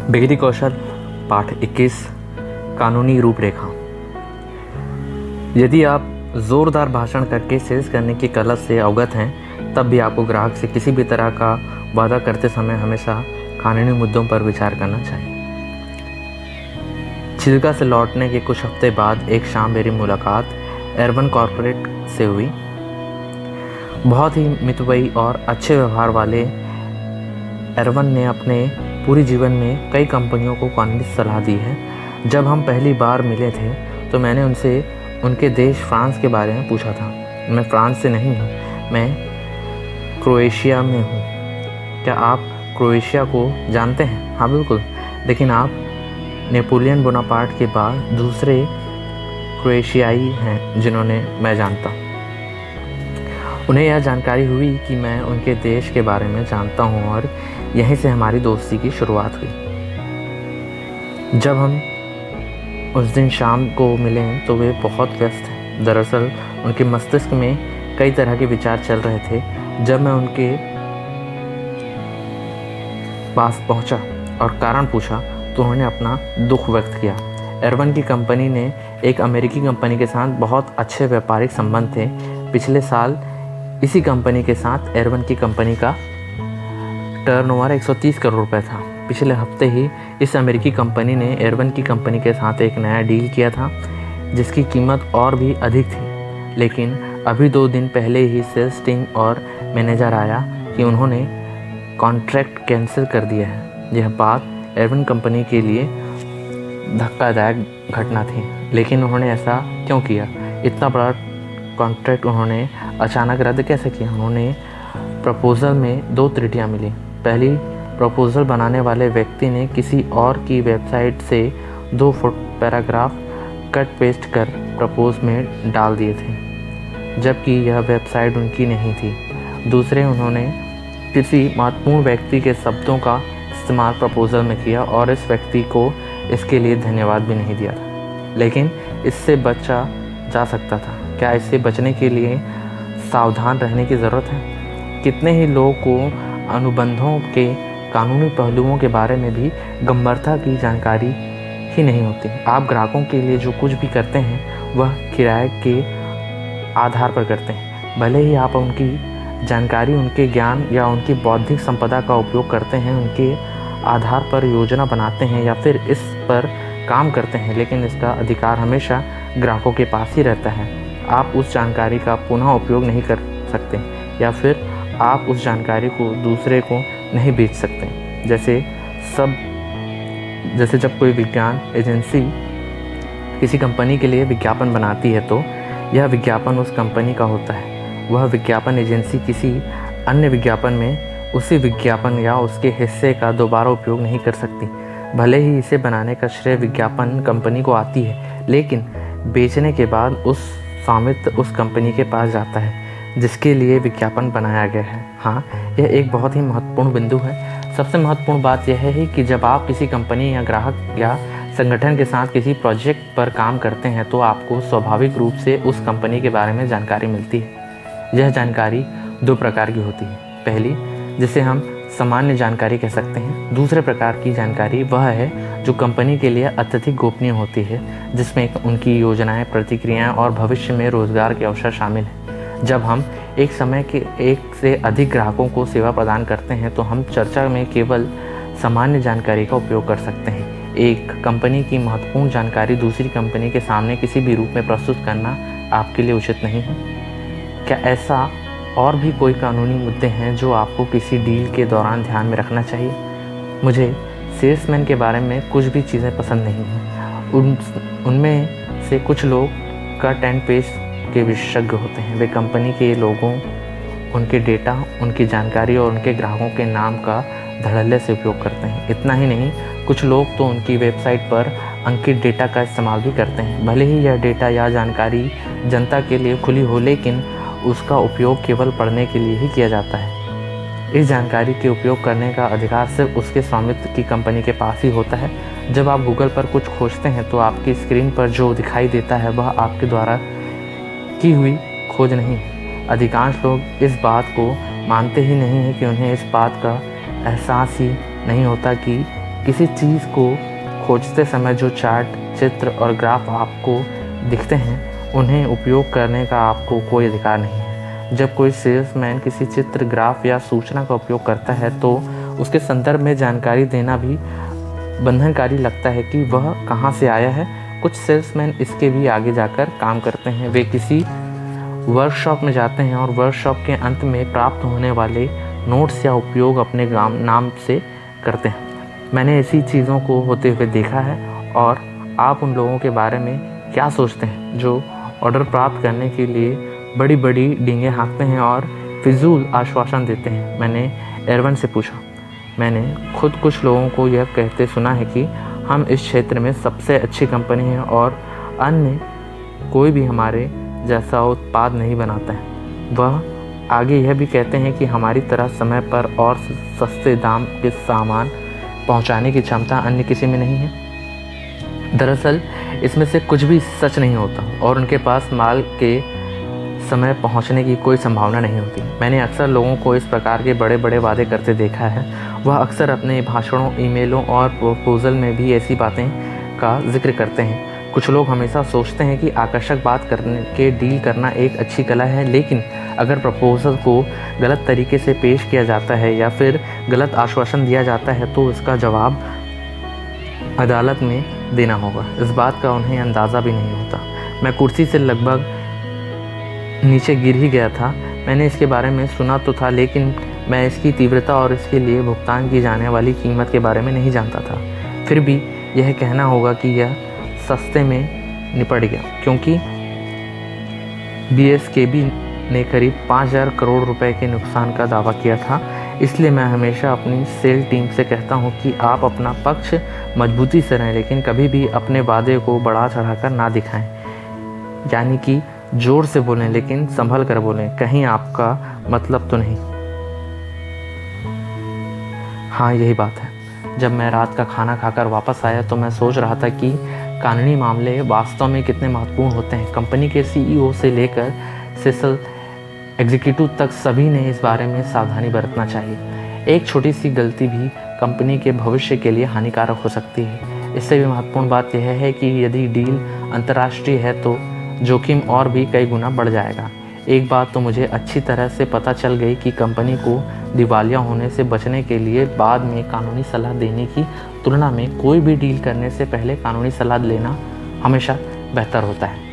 Degree कौशल पाठ 21 कानूनी रूपरेखा। यदि आप ज़ोरदार भाषण करके सेल्स करने की कला से अवगत हैं, तब भी आपको ग्राहक से किसी भी तरह का वादा करते समय हमेशा कानूनी मुद्दों पर विचार करना चाहिए। चिल्का से लौटने के कुछ हफ्ते बाद एक शाम मेरी मुलाकात एरवन कॉर्पोरेट से हुई। बहुत ही मितव्ययी और अच्छे व्यवहार वाले एरवन ने अपने पूरे जीवन में कई कंपनियों को कानूनी सलाह दी है। जब हम पहली बार मिले थे तो मैंने उनसे उनके देश फ्रांस के बारे में पूछा था। मैं फ्रांस से नहीं हूँ, मैं क्रोएशिया में हूँ। क्या आप क्रोएशिया को जानते हैं? हाँ बिल्कुल, लेकिन आप नेपोलियन बोनापार्ट के बाद दूसरे क्रोएशियाई हैं जिन्होंने मैं जानता। उन्हें यह जानकारी हुई कि मैं उनके देश के बारे में जानता हूँ और यहीं से हमारी दोस्ती की शुरुआत हुई। जब हम उस दिन शाम को मिले तो वे बहुत व्यस्त थे। दरअसल उनके मस्तिष्क में कई तरह के विचार चल रहे थे। जब मैं उनके पास पहुंचा और कारण पूछा तो उन्होंने अपना दुख व्यक्त किया। एरवन की कंपनी ने एक अमेरिकी कंपनी के साथ बहुत अच्छे व्यापारिक संबंध थे। पिछले साल इसी कंपनी के साथ एरवन की कंपनी का टर्नओवर 130 करोड़ रुपए था। पिछले हफ्ते ही इस अमेरिकी कंपनी ने एरवन की कंपनी के साथ एक नया डील किया था जिसकी कीमत और भी अधिक थी। लेकिन अभी 2 दिन पहले ही सेल्स टीम और मैनेजर आया कि उन्होंने कॉन्ट्रैक्ट कैंसिल कर दिया है। यह बात एरवन कंपनी के लिए धक्कादायक घटना थी। लेकिन उन्होंने ऐसा क्यों किया? इतना बड़ा कॉन्ट्रैक्ट उन्होंने अचानक रद्द कैसे किया? उन्होंने प्रपोज़ल में 2 त्रुटियां मिली। पहली, प्रपोज़ल बनाने वाले व्यक्ति ने किसी और की वेबसाइट से 2 फुट पैराग्राफ कट पेस्ट कर प्रपोज में डाल दिए थे, जबकि यह वेबसाइट उनकी नहीं थी। दूसरे, उन्होंने किसी महत्वपूर्ण व्यक्ति के शब्दों का इस्तेमाल प्रपोज़ल में किया और इस व्यक्ति को इसके लिए धन्यवाद भी नहीं दिया था। लेकिन इससे बचा जा सकता था। क्या इससे बचने के लिए सावधान रहने की ज़रूरत है? कितने ही लोगों को अनुबंधों के कानूनी पहलुओं के बारे में भी गंभीरता की जानकारी ही नहीं होती। आप ग्राहकों के लिए जो कुछ भी करते हैं वह किराए के आधार पर करते हैं। भले ही आप उनकी जानकारी, उनके ज्ञान या उनकी बौद्धिक संपदा का उपयोग करते हैं, उनके आधार पर योजना बनाते हैं या फिर इस पर काम करते हैं, लेकिन इसका अधिकार हमेशा ग्राहकों के पास ही रहता है। आप उस जानकारी का पुनः उपयोग नहीं कर सकते या फिर आप उस जानकारी को दूसरे को नहीं बेच सकते। जैसे जब कोई विज्ञान एजेंसी किसी कंपनी के लिए विज्ञापन बनाती है तो यह विज्ञापन उस कंपनी का होता है। वह विज्ञापन एजेंसी किसी अन्य विज्ञापन में उसी विज्ञापन या उसके हिस्से का दोबारा उपयोग नहीं कर सकती। भले ही इसे बनाने का श्रेय विज्ञापन कंपनी को आती है, लेकिन बेचने के बाद उस स्वामित्व उस कंपनी के पास जाता है जिसके लिए विज्ञापन बनाया गया है। हाँ, यह एक बहुत ही महत्वपूर्ण बिंदु है। सबसे महत्वपूर्ण बात यह है कि जब आप किसी कंपनी या ग्राहक या संगठन के साथ किसी प्रोजेक्ट पर काम करते हैं तो आपको स्वाभाविक रूप से उस कंपनी के बारे में जानकारी मिलती है। यह जानकारी 2 प्रकार की होती है। पहली, जिसे हम सामान्य जानकारी कह सकते हैं। दूसरे प्रकार की जानकारी वह है जो कंपनी के लिए अत्यधिक गोपनीय होती है, जिसमें उनकी योजनाएं, प्रतिक्रियाएं और भविष्य में रोजगार के अवसर शामिल हैं। जब हम एक समय के 1 से अधिक ग्राहकों को सेवा प्रदान करते हैं तो हम चर्चा में केवल सामान्य जानकारी का उपयोग कर सकते हैं। एक कंपनी की महत्वपूर्ण जानकारी दूसरी कंपनी के सामने किसी भी रूप में प्रस्तुत करना आपके लिए उचित नहीं है। क्या ऐसा और भी कोई कानूनी मुद्दे हैं जो आपको किसी डील के दौरान ध्यान में रखना चाहिए? मुझे सेल्समैन के बारे में कुछ भी चीज़ें पसंद नहीं हैं। उनमें से कुछ लोग कट एंड पेस्ट के विशेषज्ञ होते हैं। वे कंपनी के लोगों, उनके डेटा, उनकी जानकारी और उनके ग्राहकों के नाम का धड़ल्ले से उपयोग करते हैं। इतना ही नहीं, कुछ लोग तो उनकी वेबसाइट पर अंकित डेटा का इस्तेमाल भी करते हैं। भले ही यह डेटा या जानकारी जनता के लिए खुली हो, लेकिन उसका उपयोग केवल पढ़ने के लिए ही किया जाता है। इस जानकारी के उपयोग करने का अधिकार सिर्फ उसके स्वामित्व की कंपनी के पास ही होता है। जब आप गूगल पर कुछ खोजते हैं तो आपकी स्क्रीन पर जो दिखाई देता है वह आपके द्वारा की हुई खोज नहीं है। अधिकांश लोग इस बात को मानते ही नहीं हैं कि उन्हें इस बात का एहसास ही नहीं होता कि किसी चीज़ को खोजते समय जो चार्ट, चित्र और ग्राफ आपको दिखते हैं, उन्हें उपयोग करने का आपको कोई अधिकार नहीं है। जब कोई सेल्समैन किसी चित्र, ग्राफ या सूचना का उपयोग करता है तो उसके संदर्भ में जानकारी देना भी बंधनकारी लगता है कि वह कहाँ से आया है। कुछ सेल्समैन इसके भी आगे जाकर काम करते हैं। वे किसी वर्कशॉप में जाते हैं और वर्कशॉप के अंत में प्राप्त होने वाले नोट्स या उपयोग अपने नाम से करते हैं। मैंने ऐसी चीज़ों को होते हुए देखा है। और आप उन लोगों के बारे में क्या सोचते हैं जो ऑर्डर प्राप्त करने के लिए बड़ी बड़ी डींगें हाँकते हैं और फिजूल आश्वासन देते हैं? मैंने एरवन से पूछा। मैंने खुद कुछ लोगों को यह कहते सुना है कि हम इस क्षेत्र में सबसे अच्छी कंपनी है और अन्य कोई भी हमारे जैसा उत्पाद नहीं बनाता है। वह आगे यह भी कहते हैं कि हमारी तरह समय पर और सस्ते दाम के सामान पहुंचाने की क्षमता अन्य किसी में नहीं है। दरअसल इसमें से कुछ भी सच नहीं होता और उनके पास माल के समय पहुंचने की कोई संभावना नहीं होती। मैंने अक्सर लोगों को इस प्रकार के बड़े बड़े वादे करते देखा है। वह अक्सर अपने भाषणों, ईमेलों और प्रपोजल में भी ऐसी बातें का जिक्र करते हैं। कुछ लोग हमेशा सोचते हैं कि आकर्षक बात करने के डील करना एक अच्छी कला है, लेकिन अगर प्रपोजल को गलत तरीके से पेश किया जाता है या फिर गलत आश्वासन दिया जाता है तो इसका जवाब अदालत में देना होगा। इस बात का उन्हें अंदाज़ा भी नहीं होता। मैं कुर्सी से लगभग नीचे गिर ही गया था। मैंने इसके बारे में सुना तो था, लेकिन मैं इसकी तीव्रता और इसके लिए भुगतान की जाने वाली कीमत के बारे में नहीं जानता था। फिर भी यह कहना होगा कि यह सस्ते में निपट गया, क्योंकि BSKB ने करीब 5,000 करोड़ रुपए के नुकसान का दावा किया था। इसलिए मैं हमेशा अपनी सेल टीम से कहता हूं कि आप अपना पक्ष मजबूती से रहें, लेकिन कभी भी अपने वादे को बढ़ा चढ़ाकर ना दिखाएं। यानी कि जोर से बोलें लेकिन संभल कर बोलें, कहीं आपका मतलब तो नहीं। हाँ, यही बात है। जब मैं रात का खाना खाकर वापस आया तो मैं सोच रहा था कि कानूनी मामले वास्तव में कितने महत्वपूर्ण होते हैं। कंपनी के CEO से लेकर सेल्स एग्जीक्यूटिव तक सभी ने इस बारे में सावधानी बरतना चाहिए। एक छोटी सी गलती भी कंपनी के भविष्य के लिए हानिकारक हो सकती है। इससे भी महत्वपूर्ण बात यह है कि यदि डील अंतर्राष्ट्रीय है तो जोखिम और भी कई गुना बढ़ जाएगा। एक बात तो मुझे अच्छी तरह से पता चल गई कि कंपनी को दिवालिया होने से बचने के लिए बाद में कानूनी सलाह देने की तुलना में कोई भी डील करने से पहले कानूनी सलाह लेना हमेशा बेहतर होता है।